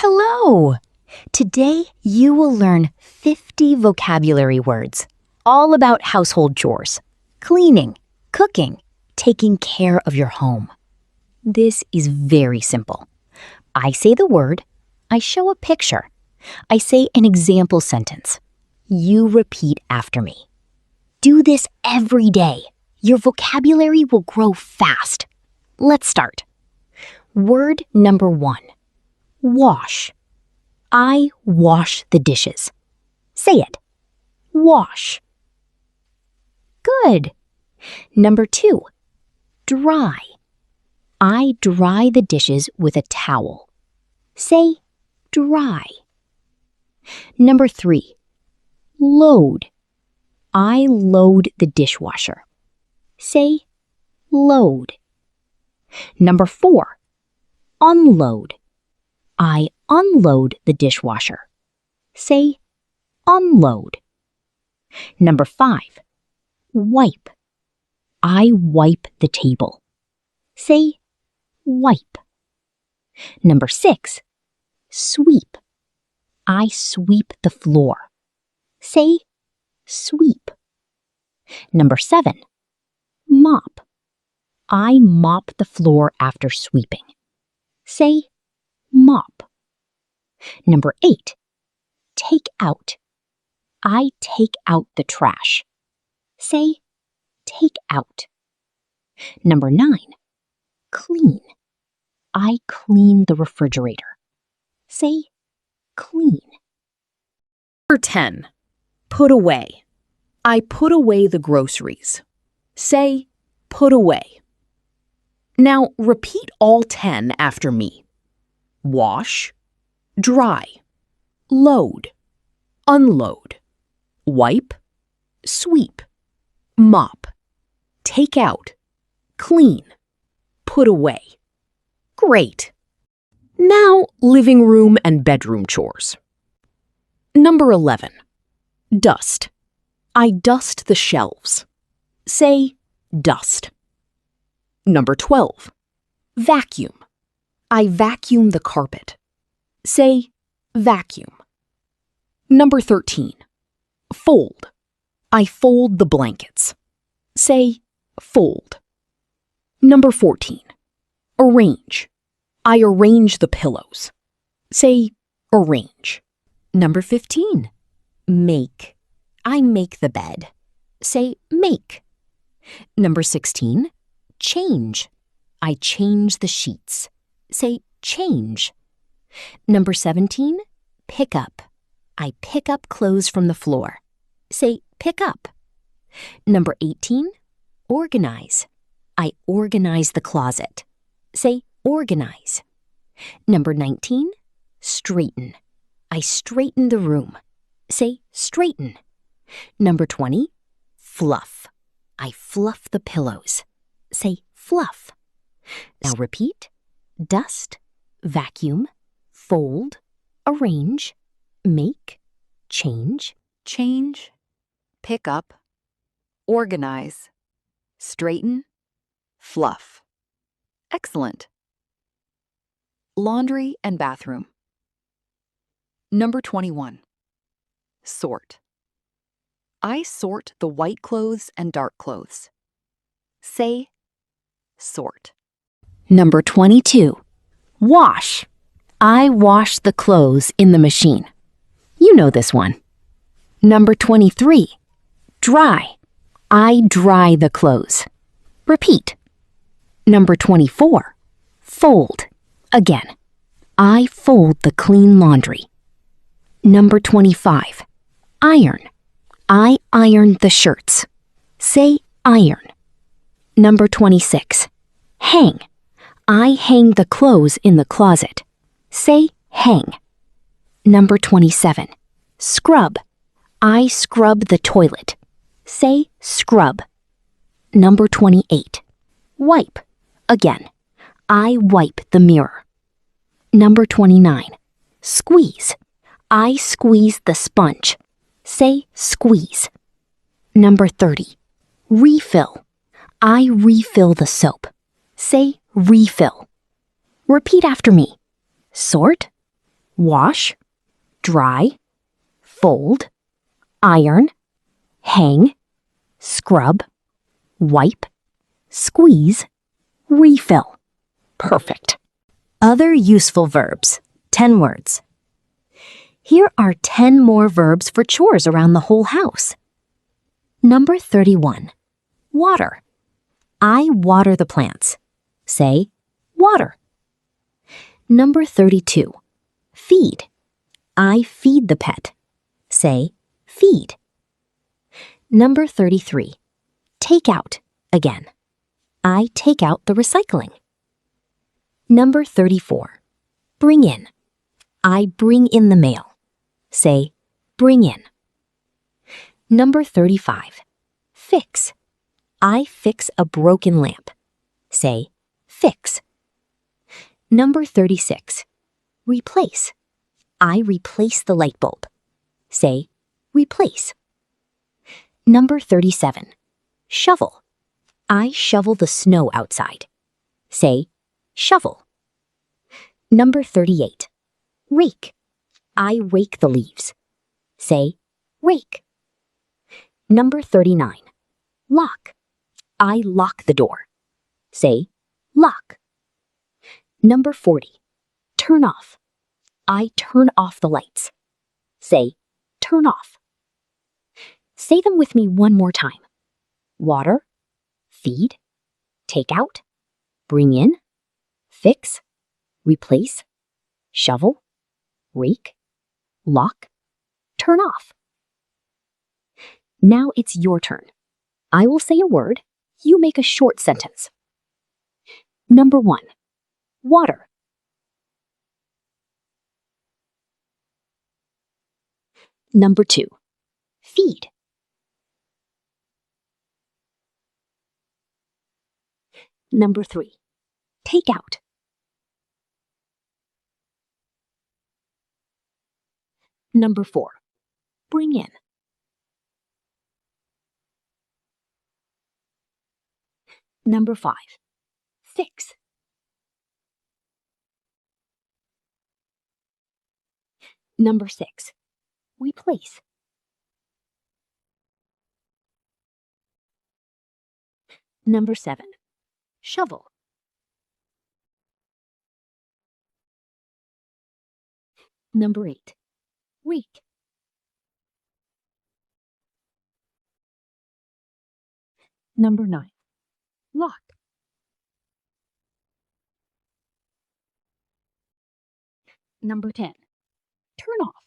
Hello! Today you will learn 50 vocabulary words, all about household chores, cleaning, cooking, taking care of your home. This is very simple. I say the word, I show a picture, I say an example sentence. You repeat after me. Do this every day. Your vocabulary will grow fast. Let's start. Word number 1. Wash. I wash the dishes. Say it. Wash. Good. Number 2. Dry. I dry the dishes with a towel. Say dry. Number 3. Load. I load the dishwasher. Say load. Number 4. Unload. I unload the dishwasher. Say unload. Number 5. Wipe. I wipe the table. Say wipe. Number 6. Sweep. I sweep the floor. Say sweep. Number 7. Mop. I mop the floor after sweeping. Say mop. Number 8. Take out. I take out the trash. Say take out. Number 9. Clean. I clean the refrigerator. Say clean. Number 10. Put away. I put away the groceries. Say put away. Now repeat all 10 after me. Wash, dry, load, unload, wipe, sweep, mop, take out, clean, put away. Great! Now living room and bedroom chores. Number 11. Dust. I dust the shelves. Say dust. Number 12. Vacuum. I vacuum the carpet. Say vacuum. Number 13. Fold. I fold the blankets. Say fold. Number 14. Arrange. I arrange the pillows. Say arrange. Number 15. Make. I make the bed. Say make. Number 16. Change. I change the sheets. Say change. Number 17. Pick up. I pick up clothes from the floor. Say pick up. Number 18. Organize. I organize the closet. Say organize. Number 19. Straighten. I straighten the room. Say straighten. Number 20. Fluff. I fluff the pillows. Say fluff. Now repeat. Dust, vacuum, fold, arrange, make, change, pick up, organize, straighten, fluff. Excellent. Laundry and bathroom. Number 21. Sort. I sort the white clothes and dark clothes. Say sort. Number 22. Wash. I wash the clothes in the machine. You know this one. Number 23. Dry. I dry the clothes. Repeat. Number 24. Fold. Again. I fold the clean laundry. Number 25. Iron. I iron the shirts. Say iron. Number 26. Hang. I hang the clothes in the closet. Say hang. Number 27. Scrub. I scrub the toilet. Say scrub. Number 28. Wipe. Again. I wipe the mirror. Number 29. Squeeze. I squeeze the sponge. Say squeeze. Number 30. Refill. I refill the soap. Say refill. Repeat after me. Sort, wash, dry, fold, iron, hang, scrub, wipe, squeeze, refill. Perfect. Other useful verbs, 10 words. Here are 10 more verbs for chores around the whole house. Number 31, water. I water the plants. Say, water. Number 32, feed. I feed the pet. Say, feed. Number 33, take out. Again, I take out the recycling. Number 34, bring in. I bring in the mail. Say, bring in. Number 35, fix. I fix a broken lamp. Say, fix. Number 36, replace. I replace the light bulb. Say, replace. Number 37, shovel. I shovel the snow outside. Say, shovel. Number 38, rake. I rake the leaves. Say, rake. Number 39, lock. I lock the door. Say, lock. Number 40, turn off. I turn off the lights. Say, turn off. Say them with me one more time. Water, feed, take out, bring in, fix, replace, shovel, rake, lock, turn off. Now it's your turn. I will say a word. You make a short sentence. Number 1, water. Number 2, feed. Number 3, take out. Number 4, bring in. Number 5, fix. Number 6, replace. Number 7, shovel. Number 8, rake. Number 9, lock. Number 10, turn off.